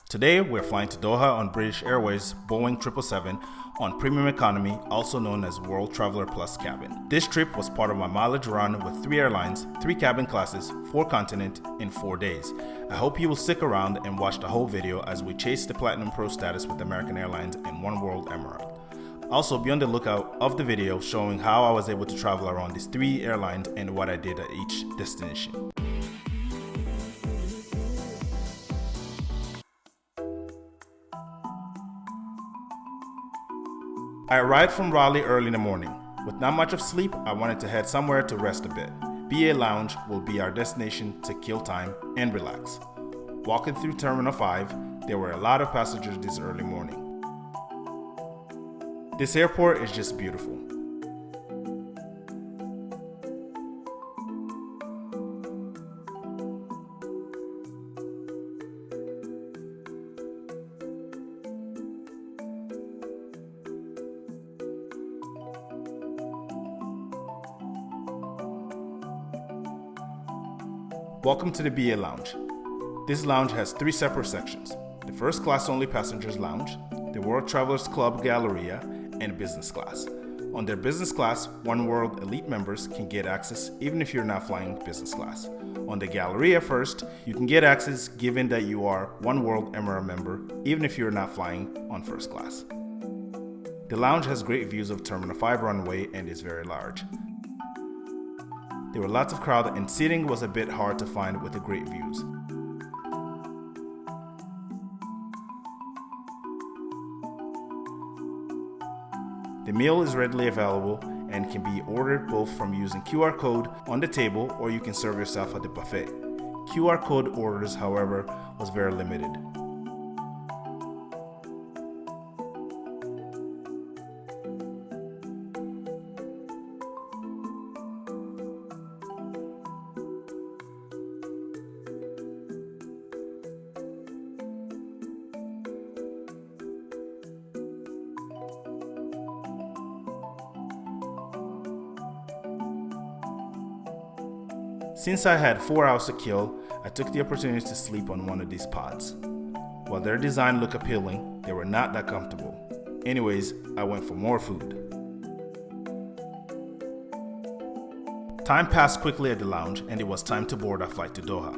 Today, we're flying to Doha on British Airways Boeing 777 on Premium Economy, also known as World Traveler Plus cabin. This trip was part of my mileage run with 3 airlines, 3 cabin classes, 4 continents, in 4 days. I hope you will stick around and watch the whole video as we chase the Platinum Pro status with American Airlines and OneWorld Emirate. Also, be on the lookout of the video showing how I was able to travel around these 3 airlines and what I did at each destination. I arrived from Raleigh early in the morning. With not much of sleep, I wanted to head somewhere to rest a bit. BA Lounge will be our destination to kill time and relax. Walking through Terminal 5, there were a lot of passengers this early morning. This airport is just beautiful. Welcome to the BA Lounge. This lounge has 3 separate sections: the first class only passengers lounge, the World Travelers Club Galleria, and business class. On their business class, OneWorld Elite members can get access even if you're not flying business class. On the Galleria first, you can get access given that you are OneWorld Emirate member even if you're not flying on first class. The lounge has great views of Terminal 5 runway and is very large. There were lots of crowd and seating was a bit hard to find with the great views. The meal is readily available and can be ordered both from using QR code on the table or you can serve yourself at the buffet. QR code orders, however, was very limited. Since I had 4 hours to kill, I took the opportunity to sleep on one of these pods. While their design looked appealing, they were not that comfortable. Anyways, I went for more food. Time passed quickly at the lounge and it was time to board our flight to Doha.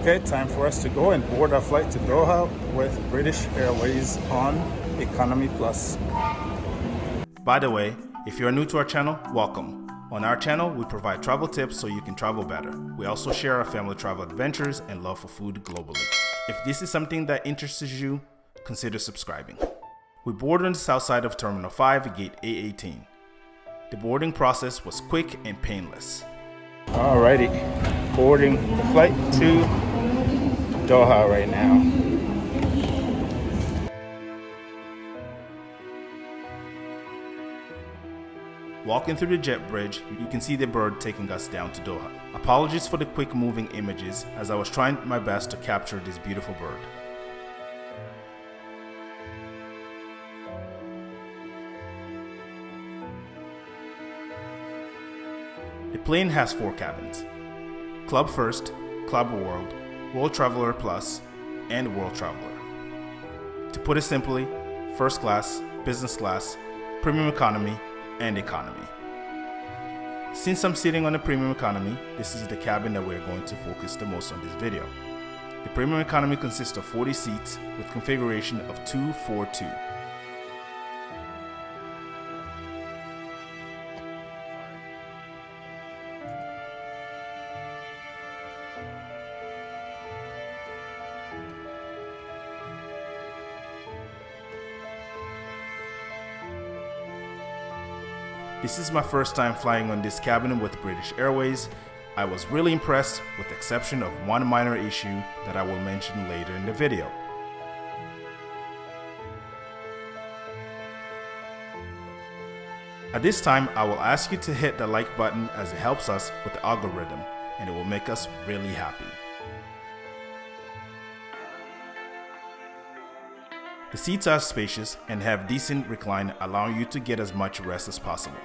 Okay, time for us to go and board our flight to Doha with British Airways on Economy Plus. By the way, if you are new to our channel, welcome. On our channel, we provide travel tips so you can travel better. We also share our family travel adventures and love for food globally. If this is something that interests you, consider subscribing. We boarded on the south side of Terminal 5, gate A18. The boarding process was quick and painless. Alrighty, boarding the flight to Doha right now. Walking through the jet bridge, you can see the bird taking us down to Doha. Apologies for the quick moving images as I was trying my best to capture this beautiful bird. The plane has 4 cabins: Club First, Club World, World Traveler Plus, and World Traveler. To put it simply, first class, business class, premium economy, and economy. Since I'm sitting on the premium economy, this is the cabin that we're going to focus the most on this video. The premium economy consists of 40 seats with configuration of 2-4-2. This is my first time flying on this cabin with British Airways. I was really impressed with the exception of one minor issue that I will mention later in the video. At this time, I will ask you to hit the like button as it helps us with the algorithm and it will make us really happy. The seats are spacious and have decent recline, allowing you to get as much rest as possible.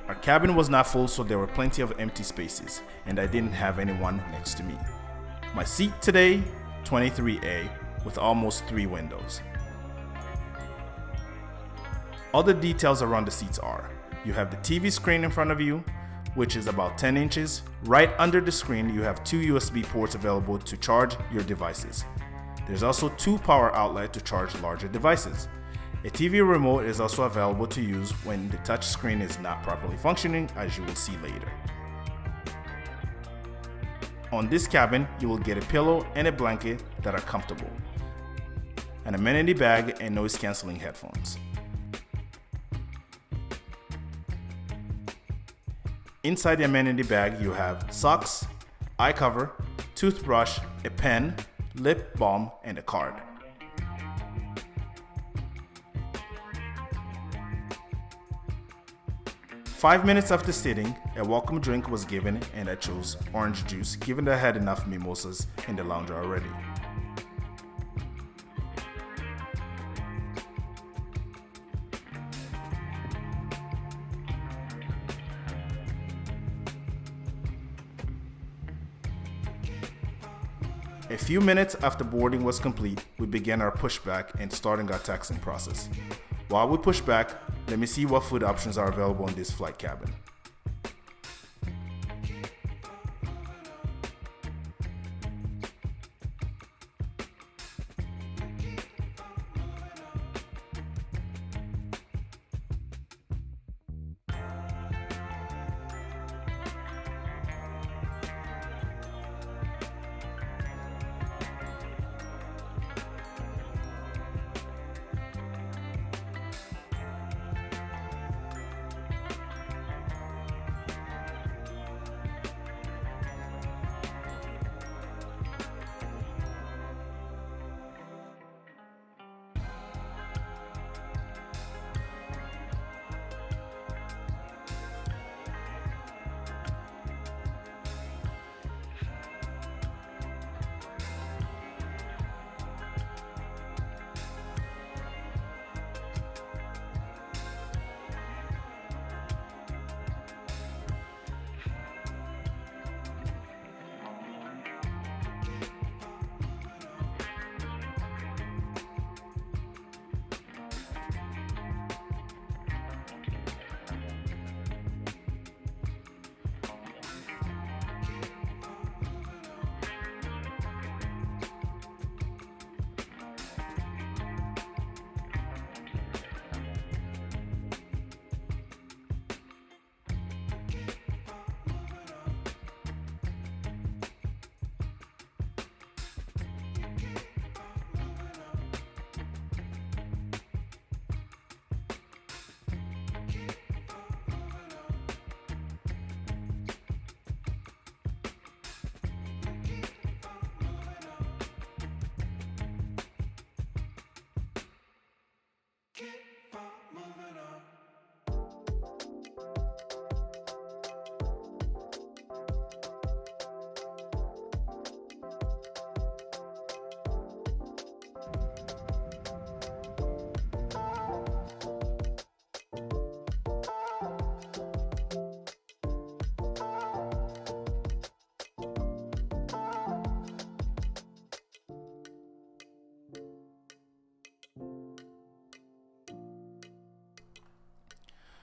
Our cabin was not full, so there were plenty of empty spaces, and I didn't have anyone next to me. My seat today 23A with almost 3 windows. Other details around the seats are, you have the TV screen in front of you, which is about 10 inches. Right under the screen, you have 2 USB ports available to charge your devices. There's also 2 power outlets to charge larger devices. A TV remote is also available to use when the touch screen is not properly functioning, as you will see later. On this cabin, you will get a pillow and a blanket that are comfortable, an amenity bag and noise-canceling headphones. Inside the amenity bag, you have socks, eye cover, toothbrush, a pen, lip balm, and a card. Five minutes after sitting, a welcome drink was given and I chose orange juice given that I had enough mimosas in the lounge already. A few minutes after boarding was complete, we began our pushback and starting our taxiing process. While we push back, let me see what food options are available in this flight cabin.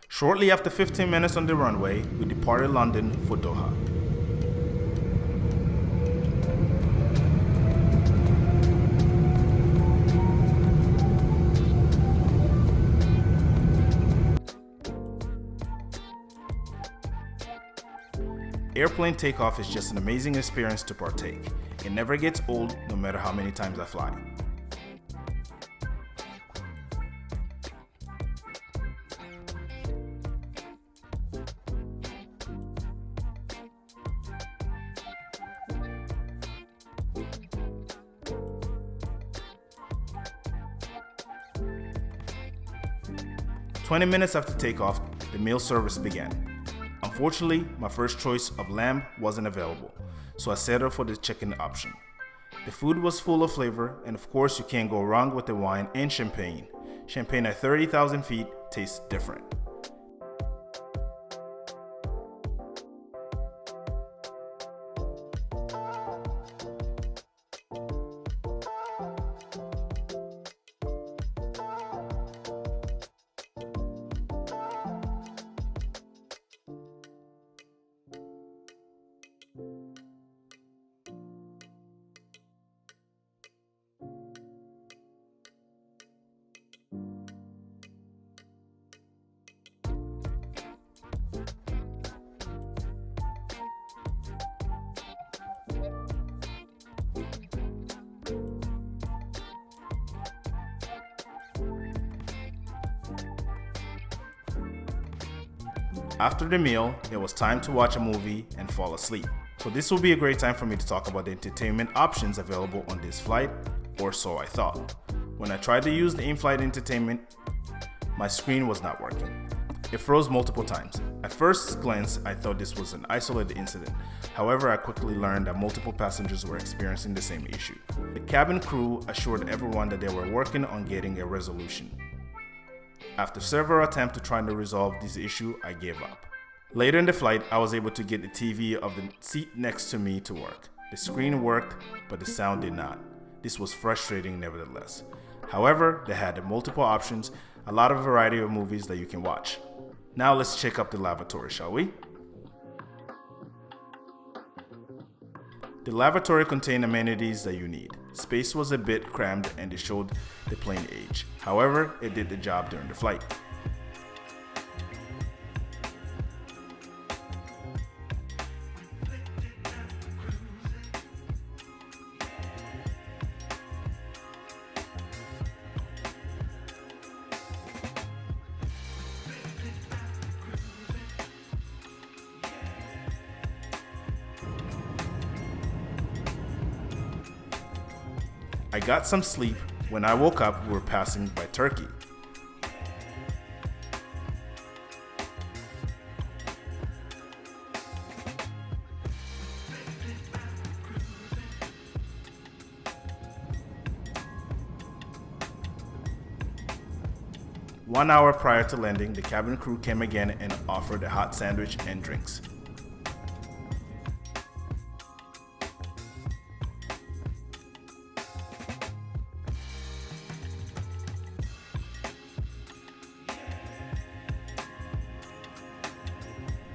Shortly after 15 minutes on the runway, we departed London for Doha. Airplane takeoff is just an amazing experience to partake. It never gets old, no matter how many times I fly. "20 minutes after takeoff, the meal service began. Unfortunately, my first choice of lamb wasn't available, so I settled for the chicken option. The food was full of flavor, and of course you can't go wrong with the wine and champagne. Champagne at 30,000 feet tastes different. After the meal, it was time to watch a movie and fall asleep. So this will be a great time for me to talk about the entertainment options available on this flight, or so I thought. When I tried to use the in-flight entertainment, my screen was not working. It froze multiple times. At first glance, I thought this was an isolated incident. However, I quickly learned that multiple passengers were experiencing the same issue. The cabin crew assured everyone that they were working on getting a resolution. After several attempts to try to resolve this issue, I gave up. Later in the flight, I was able to get the TV of the seat next to me to work. The screen worked, but the sound did not. This was frustrating nevertheless. However, they had multiple options, a lot of variety of movies that you can watch. Now let's check out the lavatory, shall we? The lavatory contained amenities that you need. Space was a bit crammed and it showed the plane age. However, it did the job during the flight. I got some sleep. When I woke up, we were passing by Turkey. One hour prior to landing, the cabin crew came again and offered a hot sandwich and drinks.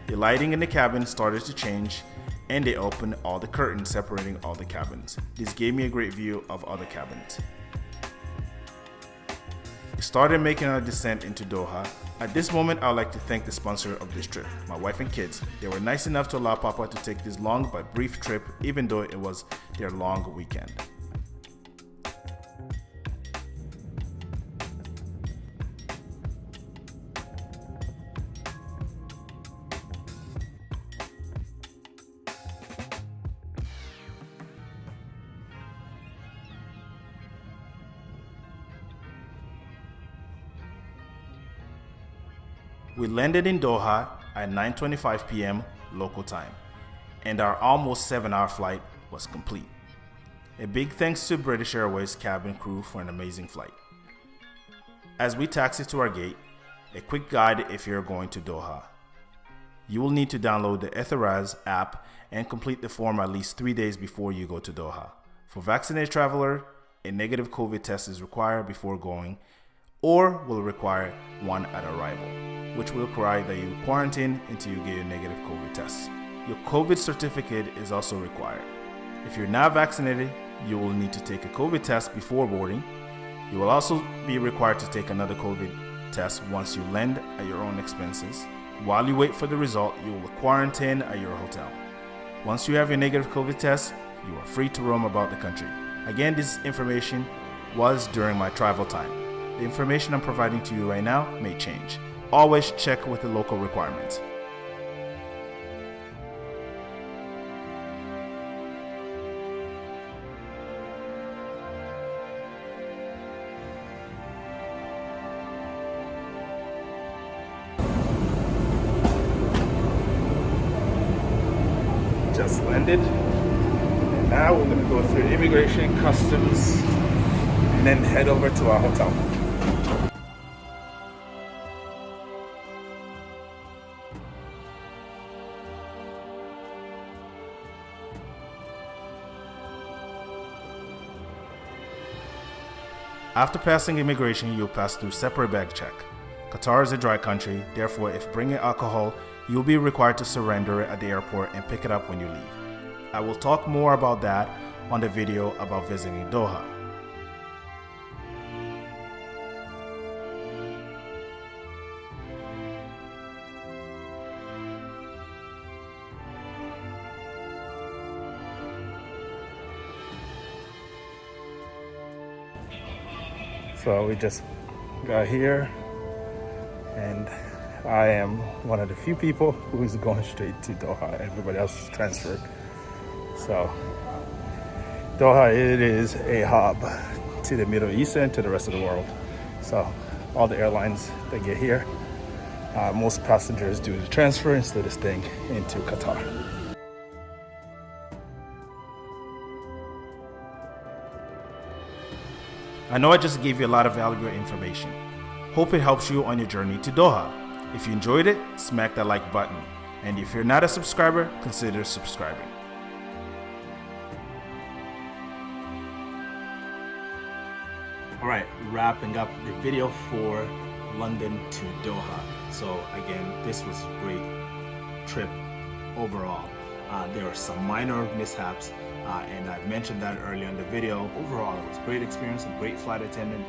The lighting in the cabin started to change and they opened all the curtains separating all the cabins. This gave me a great view of other cabins. We started making our descent into Doha. At this moment, I would like to thank the sponsor of this trip, my wife and kids. They were nice enough to allow Papa to take this long but brief trip, even though it was their long weekend. We landed in Doha at 9:25 p.m. local time, and our almost 7-hour flight was complete. A big thanks to British Airways cabin crew for an amazing flight. As we taxied to our gate, a quick guide if you're going to Doha. You will need to download the Airways app and complete the form at least 3 days before you go to Doha. For vaccinated traveler, a negative COVID test is required before going, or will require one at arrival, which will require that you quarantine until you get your negative COVID test. Your COVID certificate is also required. If you're not vaccinated, you will need to take a COVID test before boarding. You will also be required to take another COVID test once you land at your own expenses. While you wait for the result, you will quarantine at your hotel. Once you have your negative COVID test, you are free to roam about the country. Again, this information was during my travel time. The information I'm providing to you right now may change. Always check with the local requirements. Just landed, and now we're going to go through immigration, customs, and then head over to our hotel. After passing immigration, you'll pass through separate bag check. Qatar is a dry country, therefore if bringing alcohol, you'll be required to surrender it at the airport and pick it up when you leave. I will talk more about that on the video about visiting Doha. So we just got here and I am one of the few people who is going straight to Doha. Everybody else is transferred. So Doha, it is a hub to the Middle East and to the rest of the world. So all the airlines that get here, most passengers do the transfer instead of staying into Qatar. I know I just gave you a lot of valuable information. Hope it helps you on your journey to Doha. If you enjoyed it, smack that like button. And if you're not a subscriber, consider subscribing. All right, wrapping up the video for London to Doha. So again, this was a great trip overall. There were some minor mishaps, and I mentioned that earlier in the video. Overall, it was a great experience, a great flight attendant,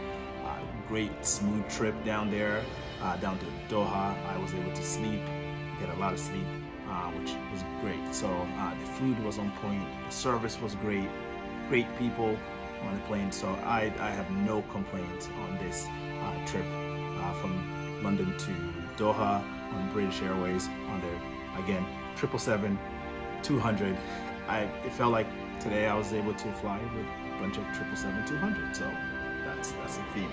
great smooth trip down there, down to Doha. I was able to sleep, get a lot of sleep, which was great. So the food was on point, the service was great, great people on the plane. So I have no complaints on this trip from London to Doha on British Airways on their, again, 777-200. It felt like today I was able to fly with a bunch of 777-200, so that's a theme.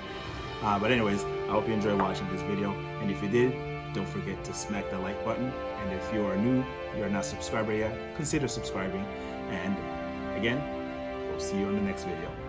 But anyways, I hope you enjoyed watching this video, and if you did, don't forget to smack the like button, and if you are new, you're not a subscriber yet, consider subscribing, and again, we'll see you in the next video.